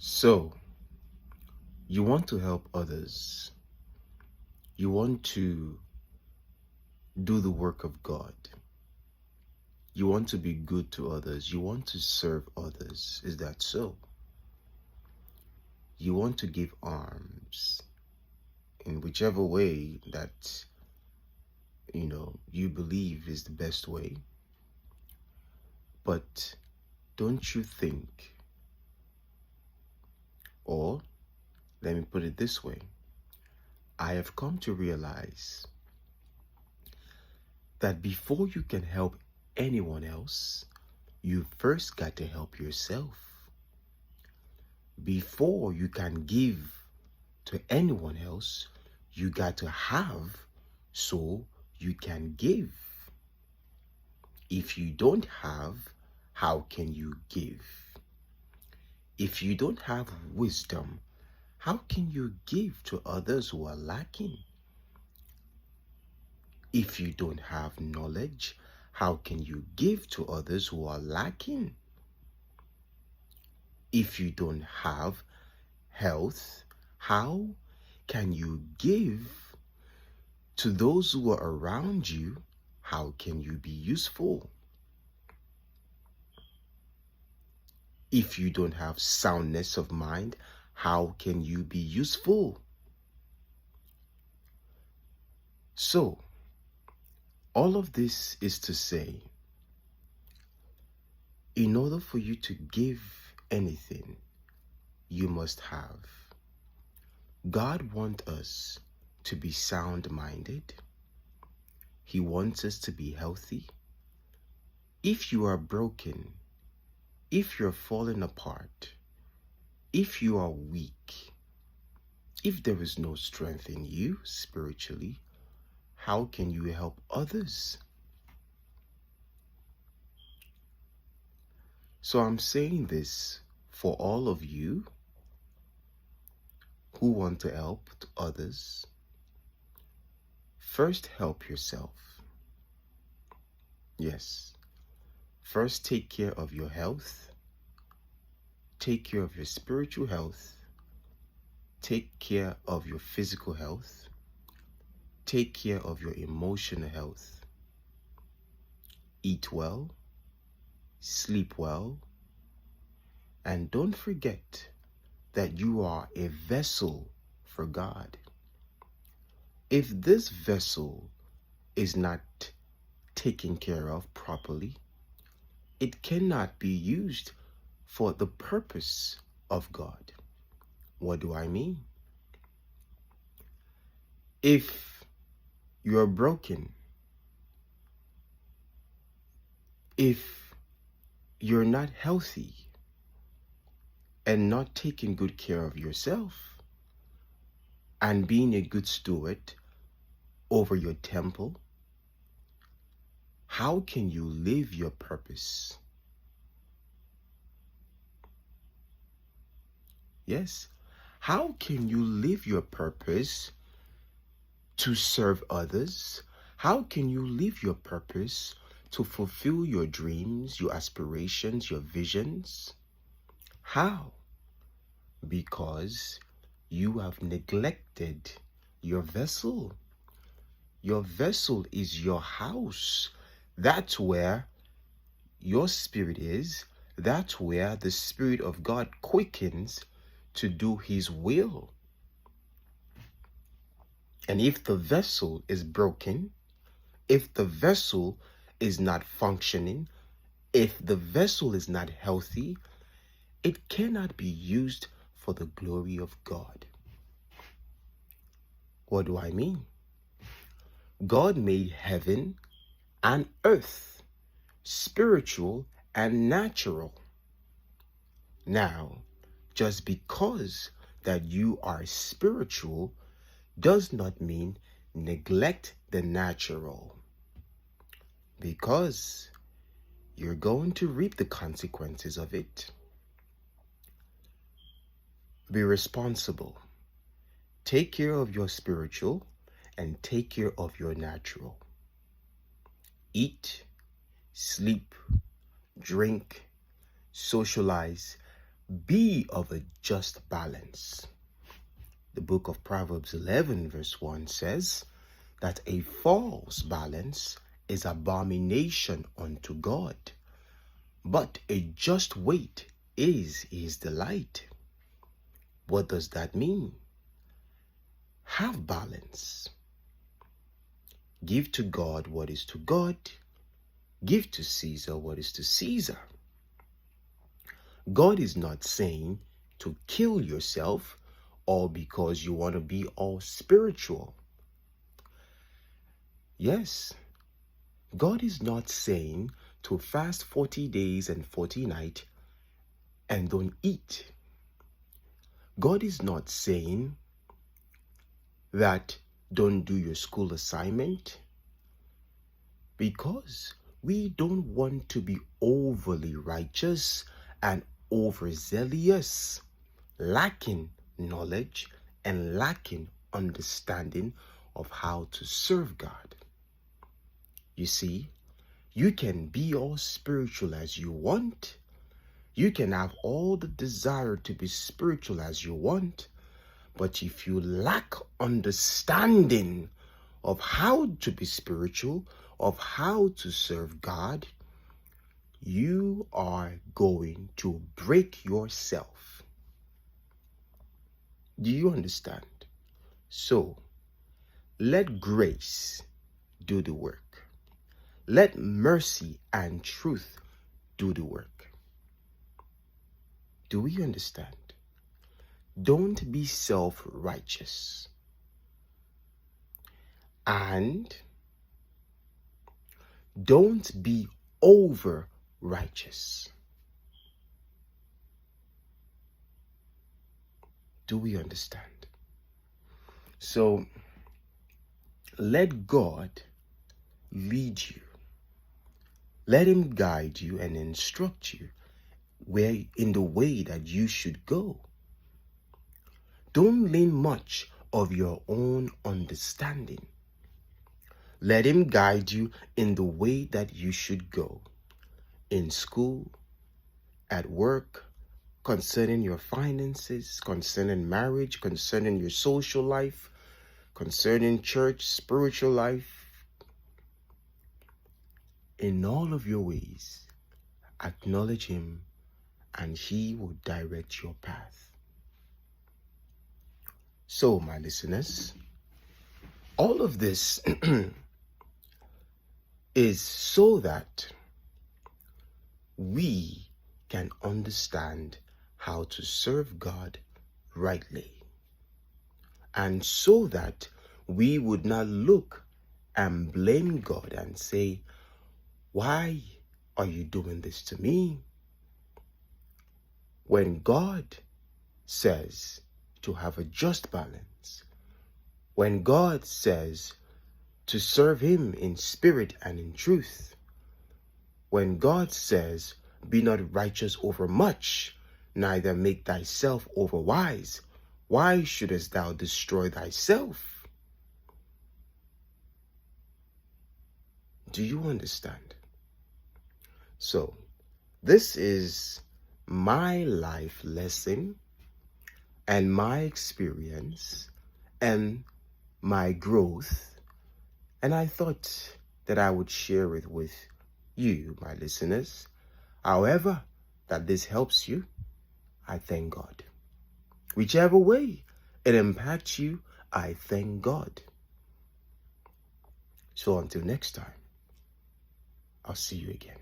So, you want to help others. You want to do the work of God. You want to be good to others. You want to serve others. Is that so? You want to give alms in whichever way that you believe is the best way. But don't you think, or let me put it this way, I have come to realize that before you can help anyone else, you first got to help yourself. Before you can give to anyone else, you got to have so you can give. If you don't have, how can you give? If you don't have wisdom, how can you give to others who are lacking? If you don't have knowledge, how can you give to others who are lacking? If you don't have health, how can you give to those who are around you? How can you be useful? If you don't have soundness of mind, how can you be useful? So, all of this is to say, in order for you to give anything, you must have. God wants us to be sound-minded. He wants us to be healthy. If you are broken, if you're falling apart, if you are weak, if there is no strength in you spiritually, how can you help others? So I'm saying this for all of you who want to help others. First, help yourself. Yes. First, take care of your health. Take care of your spiritual health. Take care of your physical health. Take care of your emotional health. Eat well. Sleep well. And don't forget that you are a vessel for God. If this vessel is not taken care of properly, it cannot be used for the purpose of God. What do I mean? If you're broken, if you're not healthy and not taking good care of yourself and being a good steward over your temple, how can you live your purpose? Yes. How can you live your purpose to serve others? How can you live your purpose to fulfill your dreams, your aspirations, your visions? How? Because you have neglected your vessel. Your vessel is your house. That's where your spirit is. That's where the Spirit of God quickens to do His will. And if the vessel is broken, if the vessel is not functioning, if the vessel is not healthy, it cannot be used for the glory of God. What do I mean? God made heaven and earth, spiritual and natural. Now, just because that you are spiritual does not mean neglect the natural, because you're going to reap the consequences of it. Be responsible. Take care of your spiritual and take care of your natural. Eat, sleep, drink, socialize, be of a just balance. The book of Proverbs 11 verse 1 says that a false balance is abomination unto God, but a just weight is his delight. What does that mean? Have balance. Give to God what is to God. Give to Caesar what is to Caesar. God is not saying to kill yourself all because you want to be all spiritual. Yes, God is not saying to fast 40 days and 40 nights and don't eat. God is not saying that don't do your school assignment, because we don't want to be overly righteous and overzealous, lacking knowledge and lacking understanding of how to serve God. You see, you can be all spiritual as you want. You can have all the desire to be spiritual as you want. But if you lack understanding of how to be spiritual, of how to serve God, you are going to break yourself. Do you understand? So, let grace do the work. Let mercy and truth do the work. Do we understand? Don't be self-righteous. And don't be over-righteous. Do we understand? So, let God lead you. Let him guide you and instruct you in the way that you should go. Don't lean much of your own understanding. Let him guide you in the way that you should go. In school, at work, concerning your finances, concerning marriage, concerning your social life, concerning church, spiritual life. In all of your ways, acknowledge him and he will direct your path. So, my listeners, all of this is so that we can understand how to serve God rightly, and so that we would not look and blame God and say, why are you doing this to me? When God says to have a just balance, when God says to serve him in spirit and in truth, when God says, be not righteous over much, neither make thyself over wise, why shouldest thou destroy thyself? Do you understand? So, this is my life lesson and my experience and my growth, and I thought that I would share it with you, my listeners. However that this helps you, I thank God. Whichever way it impacts you, I thank God. So until next time, I'll see you again.